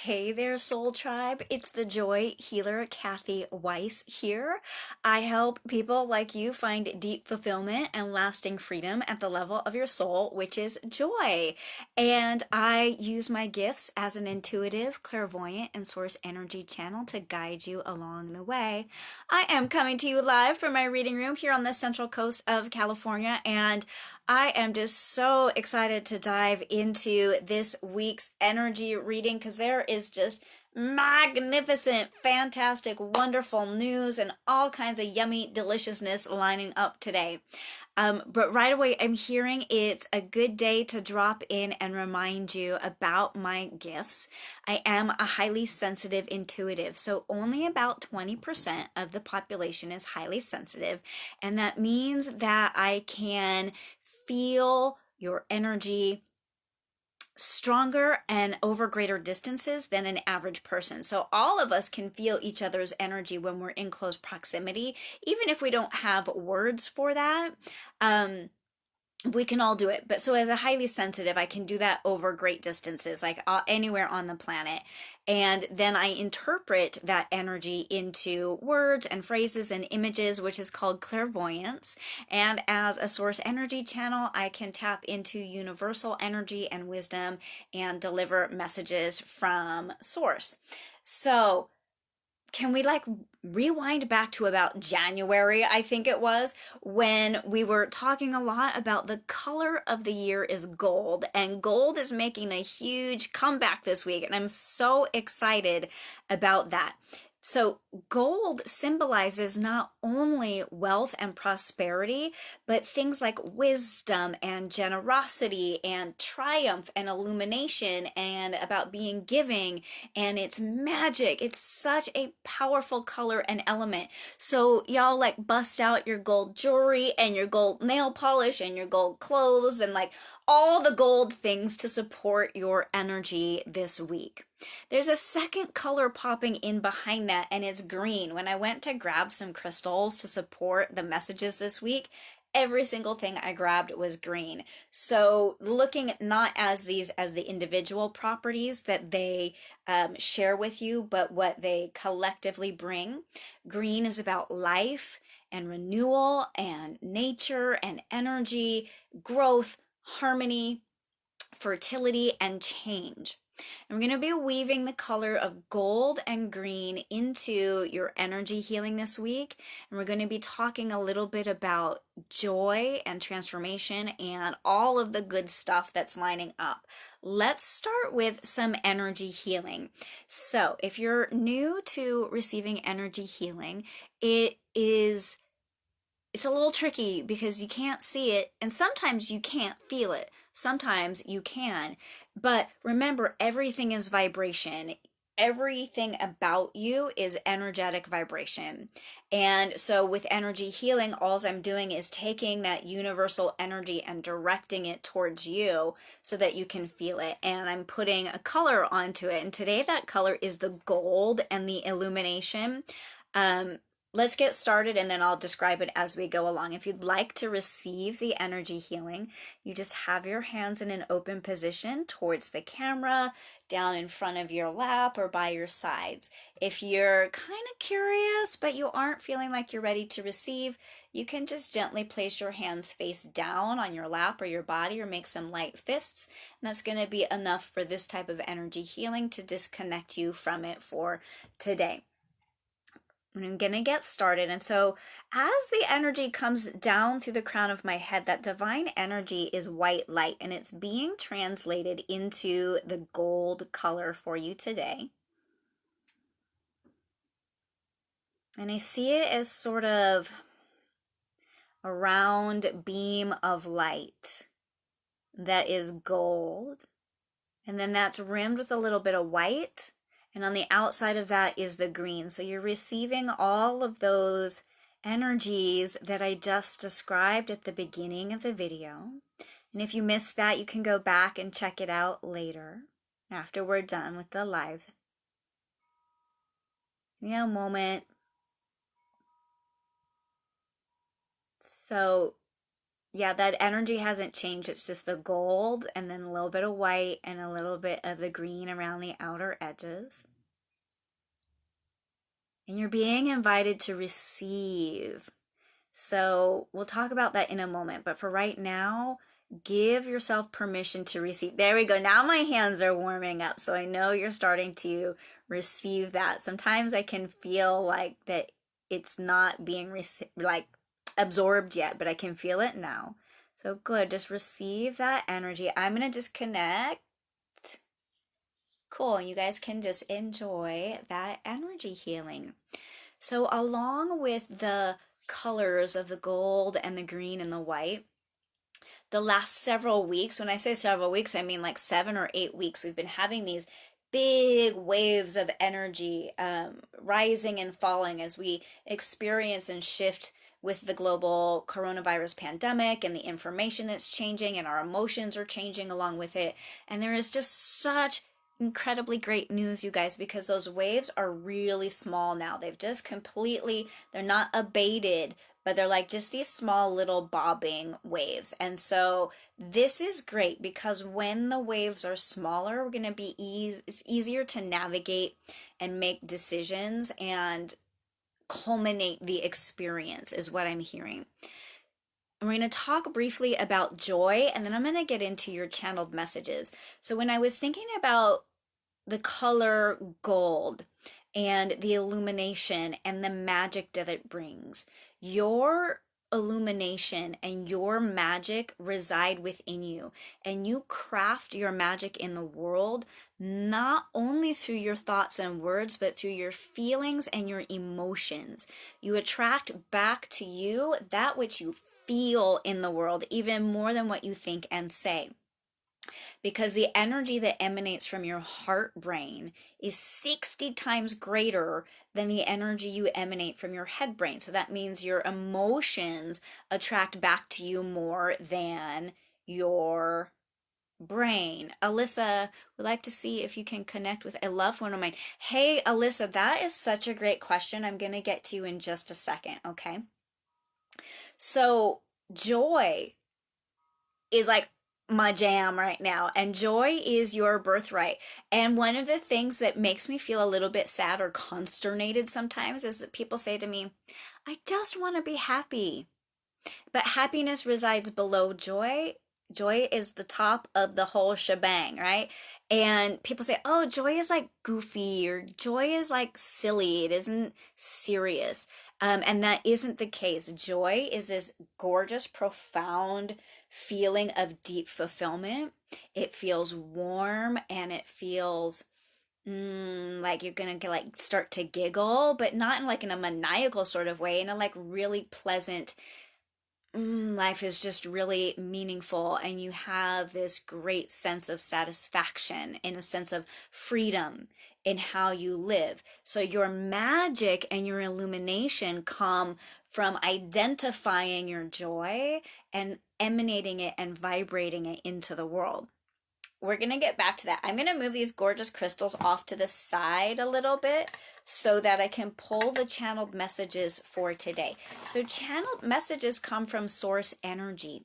Hey there, Soul Tribe. It's the Joy Healer, Kathy Weiss here. I help people like you find deep fulfillment and lasting freedom at the level of your soul, which is joy. And I use my gifts as an intuitive, clairvoyant, and source energy channel to guide you along the way. I am coming to you live from my reading room here on the central coast of California, and I am just so excited to dive into this week's energy reading because there is just magnificent, fantastic, wonderful news and all kinds of yummy deliciousness lining up today. But right away, I'm hearing it's a good day to drop in and remind you about my gifts. I am a highly sensitive intuitive, so only about 20% of the population is highly sensitive, and that means that I can feel your energy stronger and over greater distances than an average person. So all of us can feel each other's energy when we're in close proximity, even if we don't have words for that. We can all do it. But so as a highly sensitive, I can do that over great distances, like anywhere on the planet. And then I interpret that energy into words and phrases and images, which is called clairvoyance. And as a source energy channel, I can tap into universal energy and wisdom and deliver messages from source. So can we rewind back to about January, I think it was, when we were talking a lot about the color of the year is gold, and gold is making a huge comeback this week, and I'm so excited about that. So gold symbolizes not only wealth and prosperity, but things like wisdom and generosity and triumph and illumination and about being giving, and it's magic. It's such a powerful color and element. So y'all bust out your gold jewelry and your gold nail polish and your gold clothes and all the gold things to support your energy this week. There's a second color popping in behind that, and it's green. When I went to grab some crystals to support the messages this week, every single thing I grabbed was green. So looking not as these as the individual properties that they share with you, but what they collectively bring. Green is about life and renewal and nature and energy, growth, harmony, fertility, and change. And we're going to be weaving the color of gold and green into your energy healing this week. And we're going to be talking a little bit about joy and transformation and all of the good stuff that's lining up. Let's start with some energy healing. So if you're new to receiving energy healing, it's a little tricky because you can't see it, and sometimes you can't feel it. Sometimes you can. But remember, everything is vibration. Everything about you is energetic vibration. And so with energy healing, all I'm doing is taking that universal energy and directing it towards you so that you can feel it. And I'm putting a color onto it. And today that color is the gold and the illumination. Let's get started, and then I'll describe it as we go along. If you'd like to receive the energy healing, you just have your hands in an open position towards the camera, down in front of your lap, or by your sides. If you're kind of curious, but you aren't feeling like you're ready to receive, you can just gently place your hands face down on your lap or your body, or make some light fists. And that's going to be enough for this type of energy healing to disconnect you from it for today. I'm going to get started. And so as the energy comes down through the crown of my head, that divine energy is white light, and it's being translated into the gold color for you today. And I see it as sort of a round beam of light that is gold. And then that's rimmed with a little bit of white. And on the outside of that is the green. So you're receiving all of those energies that I just described at the beginning of the video. And if you missed that, you can go back and check it out later after we're done with the live. Moment. So Yeah, that energy hasn't changed. It's just the gold and then a little bit of white and a little bit of the green around the outer edges. And you're being invited to receive. So we'll talk about that in a moment. But for right now, give yourself permission to receive. There we go. Now my hands are warming up. So I know you're starting to receive that. Sometimes I can feel like that it's not being like absorbed yet, but I can feel it now. So good. Just receive that energy. I'm going to disconnect. Cool. You guys can just enjoy that energy healing. So, along with the colors of the gold and the green and the white, the last several weeks, when I say several weeks, I mean like 7 or 8 weeks, we've been having these big waves of energy rising and falling as we experience and shift with the global coronavirus pandemic and the information that's changing, and our emotions are changing along with it. And there is just such incredibly great news, you guys, because those waves are really small now. They've just completely, they're not abated, but they're like just these small little bobbing waves. And so this is great because when the waves are smaller, we're going to be it's easier to navigate and make decisions and culminate the experience, is what I'm hearing. And we're going to talk briefly about joy, and then I'm going to get into your channeled messages. So when I was thinking about the color gold and the illumination and the magic that it brings, your illumination and your magic reside within you, and you craft your magic in the world not only through your thoughts and words, but through your feelings and your emotions. You attract back to you that which you feel in the world, even more than what you think and say, because the energy that emanates from your heart brain is 60 times greater than the energy you emanate from your head brain. So that means your emotions attract back to you more than your brain. Alyssa, would like to see if you can connect with a loved one of mine. Hey, Alyssa, that is such a great question. I'm going to get to you in just a second, okay? So, joy is like my jam right now, and joy is your birthright. And one of the things that makes me feel a little bit sad or consternated sometimes is that people say to me, I just want to be happy. But happiness resides below joy. Joy is the top of the whole shebang, right? And people say, oh, joy is like goofy, or joy is like silly. It isn't serious. And that isn't the case. Joy is this gorgeous, profound feeling of deep fulfillment. It feels warm, and it feels like you're gonna get, like, start to giggle, but not in like in a maniacal sort of way, in a like really pleasant, life is just really meaningful, and you have this great sense of satisfaction and a sense of freedom in how you live. So your magic and your illumination come from identifying your joy and emanating it and vibrating it into the world. We're going to get back to that. I'm going to move these gorgeous crystals off to the side a little bit so that I can pull the channeled messages for today. So channeled messages come from source energy.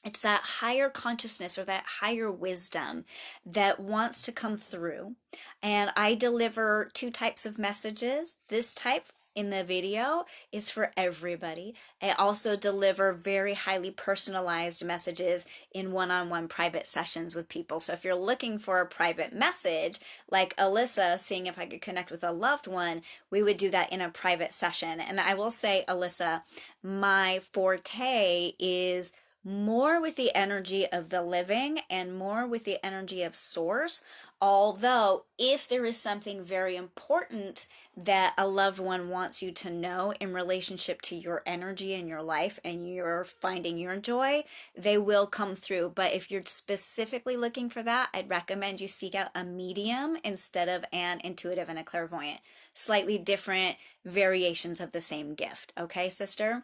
It's that higher consciousness or that higher wisdom that wants to come through. And I deliver two types of messages. This type in the video is for everybody. I also deliver very highly personalized messages in one-on-one private sessions with people. So if you're looking for a private message, like Alyssa, seeing if I could connect with a loved one, we would do that in a private session. And I will say, Alyssa, my forte is more with the energy of the living and more with the energy of source. Although, if there is something very important that a loved one wants you to know in relationship to your energy and your life and you're finding your joy, they will come through. But if you're specifically looking for that, I'd recommend you seek out a medium instead of an intuitive and a clairvoyant. Slightly different variations of the same gift. Okay, sister?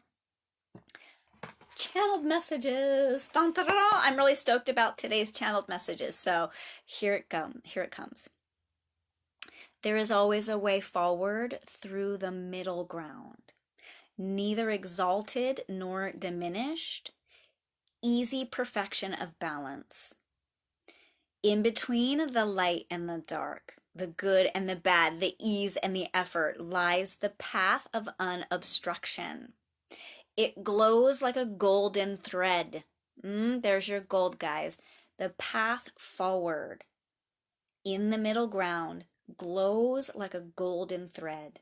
Channeled messages. Dun, dun, dun, dun. I'm really stoked about today's channeled messages. So here it comes. There is always a way forward through the middle ground, neither exalted nor diminished. easy perfection of balance. In between the light and the dark, the good and the bad, the ease and the effort, lies the path of unobstruction. It glows like a golden thread. There's your gold, guys. The path forward in the middle ground glows like a golden thread.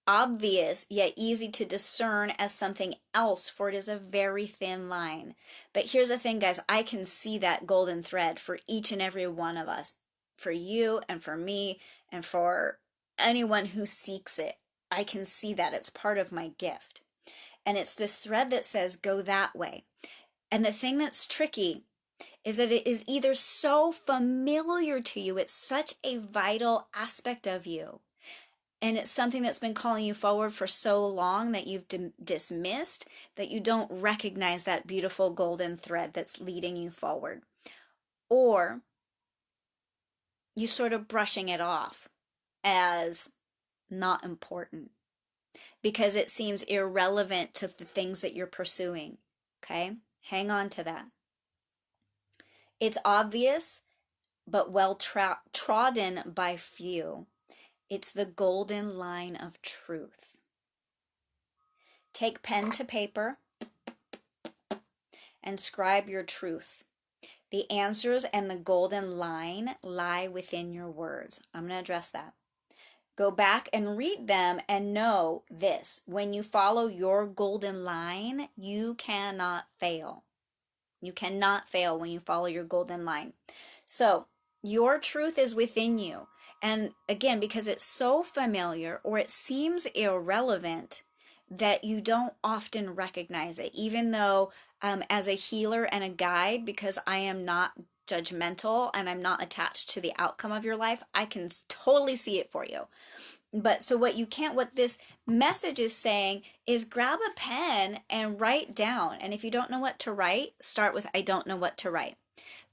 Obvious, yet easy to discern as something else, for it is a very thin line. But here's the thing, guys, I can see that golden thread for each and every one of us, for you and for me and for anyone who seeks it. I can see that. It's part of my gift. And it's this thread that says, go that way. And the thing that's tricky is that it is either so familiar to you, it's such a vital aspect of you, and it's something that's been calling you forward for so long that you've dismissed, that you don't recognize that beautiful golden thread that's leading you forward. Or you sort of brushing it off as not important because it seems irrelevant to the things that you're pursuing. Okay? Hang on to that. It's obvious, but well trodden by few. It's the golden line of truth. Take pen to paper and scribe your truth. The answers and the golden line lie within your words. I'm going to address that. Go back and read them and know this. When you follow your golden line, you cannot fail. You cannot fail when you follow your golden line. So your truth is within you. And again, because it's so familiar or it seems irrelevant that you don't often recognize it, even though as a healer and a guide, because I am not judgmental and I'm not attached to the outcome of your life, I can totally see it for you. But so what this message is saying is grab a pen and write down. And if you don't know what to write, start with, I don't know what to write.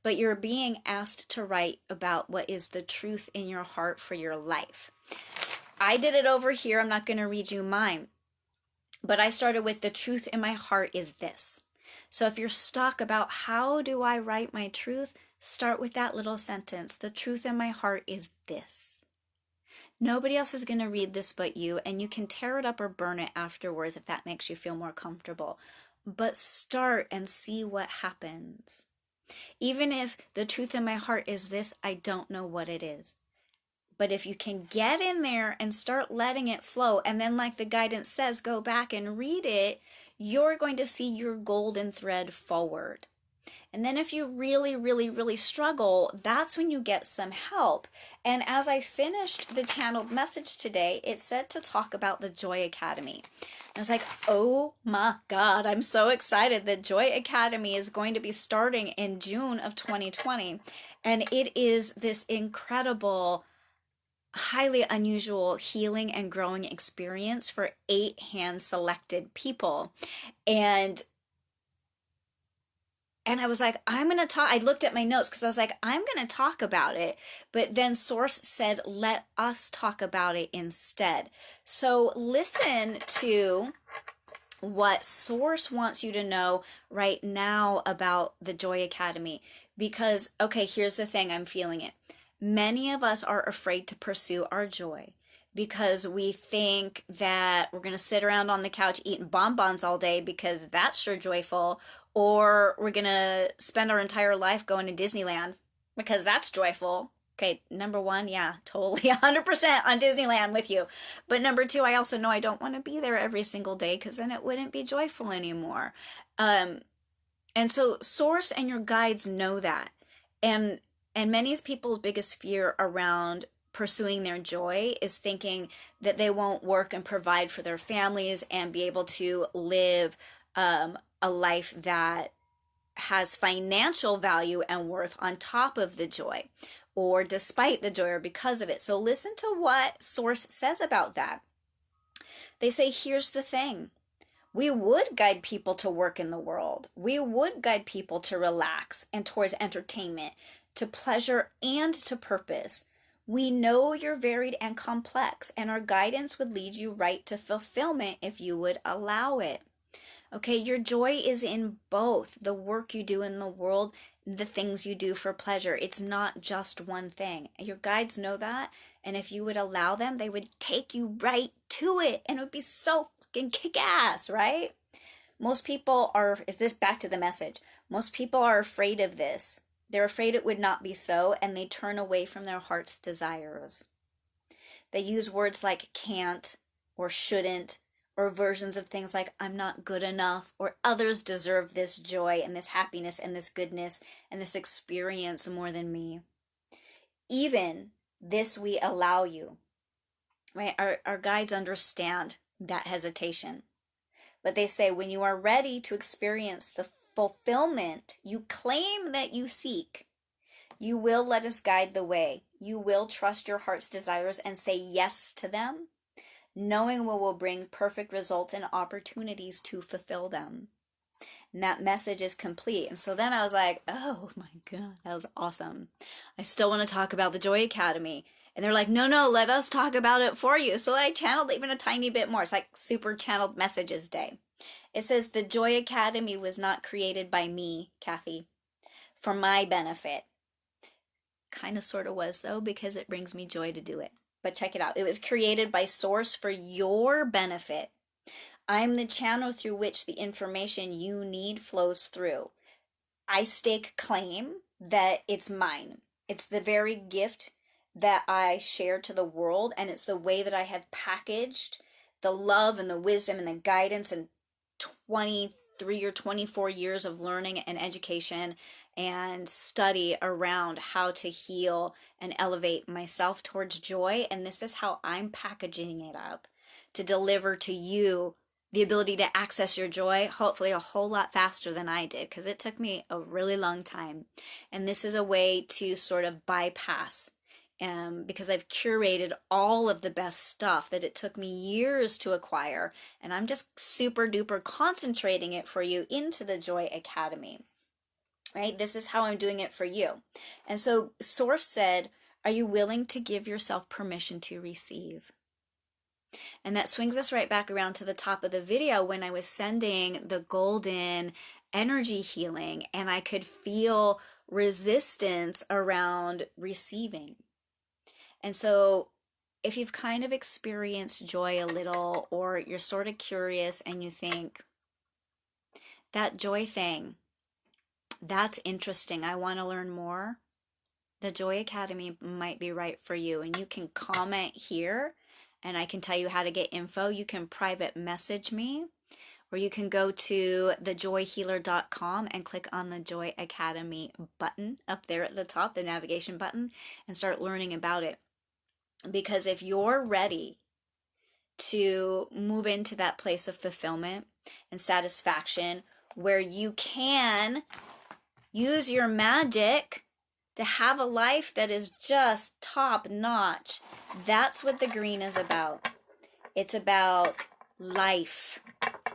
But you're being asked to write about what is the truth in your heart for your life. I did it over here. I'm not going to read you mine. But I started with the truth in my heart is this. So if you're stuck about how do I write my truth, start with that little sentence. The truth in my heart is this. Nobody else is going to read this but you, and you can tear it up or burn it afterwards if that makes you feel more comfortable. But start and see what happens. Even if the truth in my heart is this, I don't know what it is. But if you can get in there and start letting it flow, and then like the guidance says, go back and read it, you're going to see your golden thread forward. And then if you really, really, really struggle, that's when you get some help. And as I finished the channeled message today, it said to talk about the Joy Academy. I was like, oh my God, I'm so excited. The Joy Academy is going to be starting in June of 2020. And it is this incredible, highly unusual healing and growing experience for 8 hand-selected people. And I was like, I'm going to talk. I looked at my notes because I was like, I'm going to talk about it. But then Source said, let us talk about it instead. So listen to what Source wants you to know right now about the Joy Academy. Because, okay, here's the thing, I'm feeling it. Many of us are afraid to pursue our joy because we think that we're going to sit around on the couch eating bonbons all day because that's sure joyful. Or we're going to spend our entire life going to Disneyland because that's joyful. Okay, number one, yeah, totally 100% on Disneyland with you. But number two, I also know I don't want to be there every single day because then it wouldn't be joyful anymore. And so Source and your guides know that. And many people's biggest fear around pursuing their joy is thinking that they won't work and provide for their families and be able to live a life that has financial value and worth on top of the joy, or despite the joy, or because of it. So listen to what Source says about that. They say, here's the thing. We would guide people to work in the world. We would guide people to relax and towards entertainment, to pleasure and to purpose. We know you're varied and complex, and our guidance would lead you right to fulfillment if you would allow it. Okay, your joy is in both the work you do in the world, the things you do for pleasure. It's not just one thing. Your guides know that, and if you would allow them, they would take you right to it, and it would be so fucking kick-ass, right? Most people are, is this back to the message? Most people are afraid of this. They're afraid it would not be so, and they turn away from their heart's desires. They use words like can't or shouldn't, or versions of things like I'm not good enough, or others deserve this joy and this happiness and this goodness and this experience more than me. Even this we allow you, right? Our guides understand that hesitation. But they say when you are ready to experience the fulfillment you claim that you seek, you will let us guide the way. You will trust your heart's desires and say yes to them, knowing we will bring perfect results and opportunities to fulfill them. And that message is complete. And so then I was like, oh my God, that was awesome. I still want to talk about the Joy Academy. And they're like, no, let us talk about it for you. So I channeled even a tiny bit more. It's like super channeled messages day. It says, the Joy Academy was not created by me, Kathy, for my benefit. Kind of sort of was though, because it brings me joy to do it. But check it out. It was created by Source for your benefit. I'm the channel through which the information you need flows through. I stake claim that it's mine. It's the very gift that I share to the world, and it's the way that I have packaged the love and the wisdom and the guidance and 23 or 24 years of learning and education and study around how to heal and elevate myself towards joy. And this is how I'm packaging it up to deliver to you the ability to access your joy, hopefully a whole lot faster than I did, because it took me a really long time. And this is a way to sort of bypass, because I've curated all of the best stuff that it took me years to acquire, and I'm just super duper concentrating it for you into the Joy Academy, right? This is how I'm doing it for you. And so Source said, are you willing to give yourself permission to receive? And that swings us right back around to the top of the video when I was sending the golden energy healing, and I could feel resistance around receiving. And so if you've kind of experienced joy a little, or you're sort of curious and you think, that joy thing, that's interesting, I want to learn more, the Joy Academy might be right for you. And you can comment here and I can tell you how to get info. You can private message me, or you can go to thejoyhealer.com and click on the Joy Academy button up there at the top, the navigation button, and start learning about it. Because if you're ready to move into that place of fulfillment and satisfaction where you can use your magic to have a life that is just top notch, that's what the green is about. It's about life,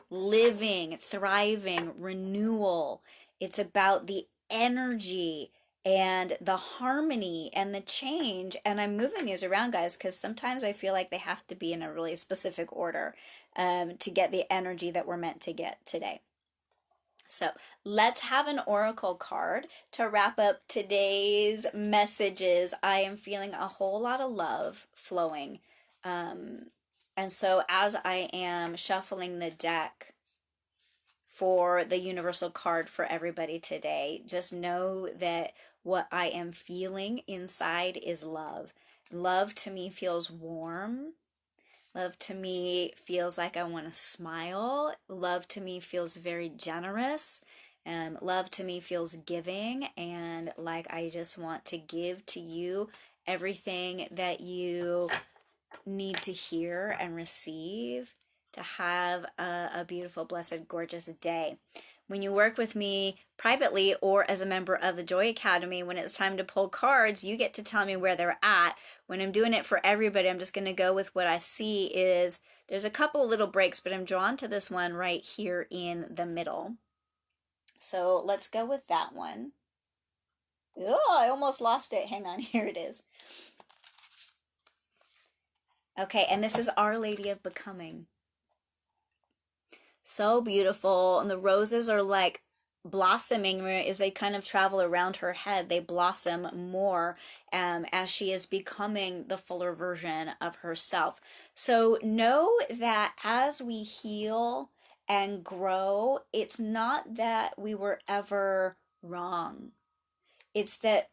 living, thriving, renewal. It's about the energy and the harmony and the change. And I'm moving these around, guys, because sometimes I feel like they have to be in a really specific order to get the energy that we're meant to get today. So let's have an oracle card to wrap up today's messages. I am feeling a whole lot of love flowing. And so as I am shuffling the deck for the universal card for everybody today, just know that what I am feeling inside is love. Love to me feels warm. Love to me feels like I want to smile. Love to me feels very generous. Love to me feels giving, and like I just want to give to you everything that you need to hear and receive to have a beautiful, blessed, gorgeous day. When you work with me privately or as a member of the Joy Academy, when it's time to pull cards, you get to tell me where they're at. When I'm doing it for everybody, I'm just going to go with what I see is there's a couple of little breaks, but I'm drawn to this one right here in the middle. So let's go with that one. Oh, I almost lost it. Hang on, here it is. Okay, and this is Our Lady of Becoming. So beautiful. And the roses are like blossoming as they kind of travel around her head. They blossom more as she is becoming the fuller version of herself. So know that as we heal and grow, it's not that we were ever wrong. It's that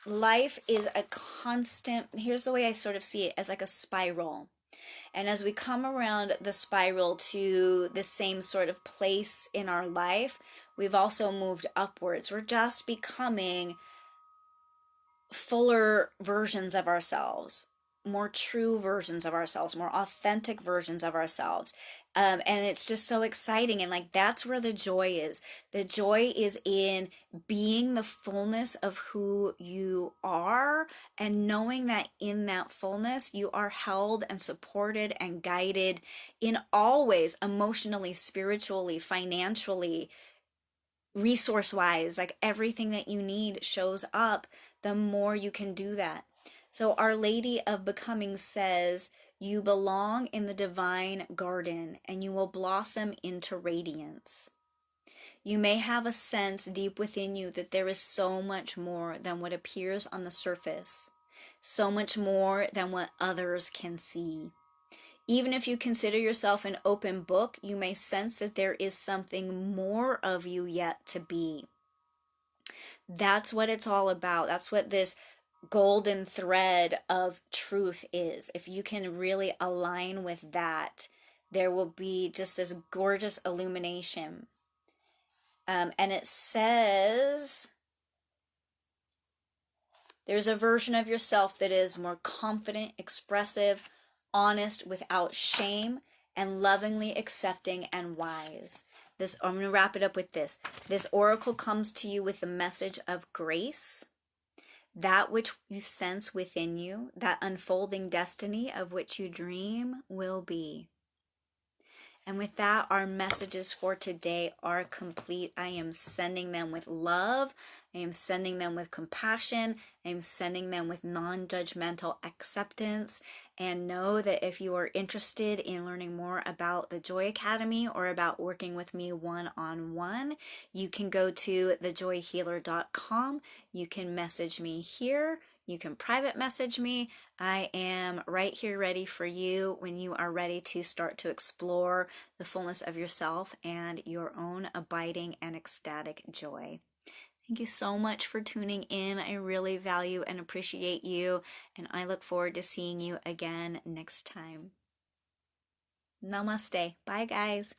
life is a constant, here's the way I sort of see it, as like a spiral. And as we come around the spiral to the same sort of place in our life, we've also moved upwards. We're just becoming fuller versions of ourselves, more true versions of ourselves, more authentic versions of ourselves. And it's just so exciting. And like, that's where the joy is. The joy is in being the fullness of who you are and knowing that in that fullness, you are held and supported and guided in all ways, emotionally, spiritually, financially, resource wise, like everything that you need shows up the more you can do that. So, Our Lady of Becoming says, you belong in the divine garden and you will blossom into radiance. You may have a sense deep within you that there is so much more than what appears on the surface, so much more than what others can see. Even if you consider yourself an open book, you may sense that there is something more of you yet to be. That's what it's all about. That's what this golden thread of truth is. If you can really align with that, there will be just this gorgeous illumination. And it says, there's a version of yourself that is more confident, expressive, honest, without shame, and lovingly accepting and wise. I'm going to wrap it up with this. This oracle comes to you with the message of grace, that which you sense within you, that unfolding destiny of which you dream will be. And with that, our messages for today are complete. I am sending them with love. I am sending them with compassion. I am sending them with non-judgmental acceptance. And know that if you are interested in learning more about the Joy Academy or about working with me one-on-one, you can go to thejoyhealer.com. You can message me here. You can private message me. I am right here ready for you when you are ready to start to explore the fullness of yourself and your own abiding and ecstatic joy. Thank you so much for tuning in. I really value and appreciate you, and I look forward to seeing you again next time. Namaste. Bye, guys.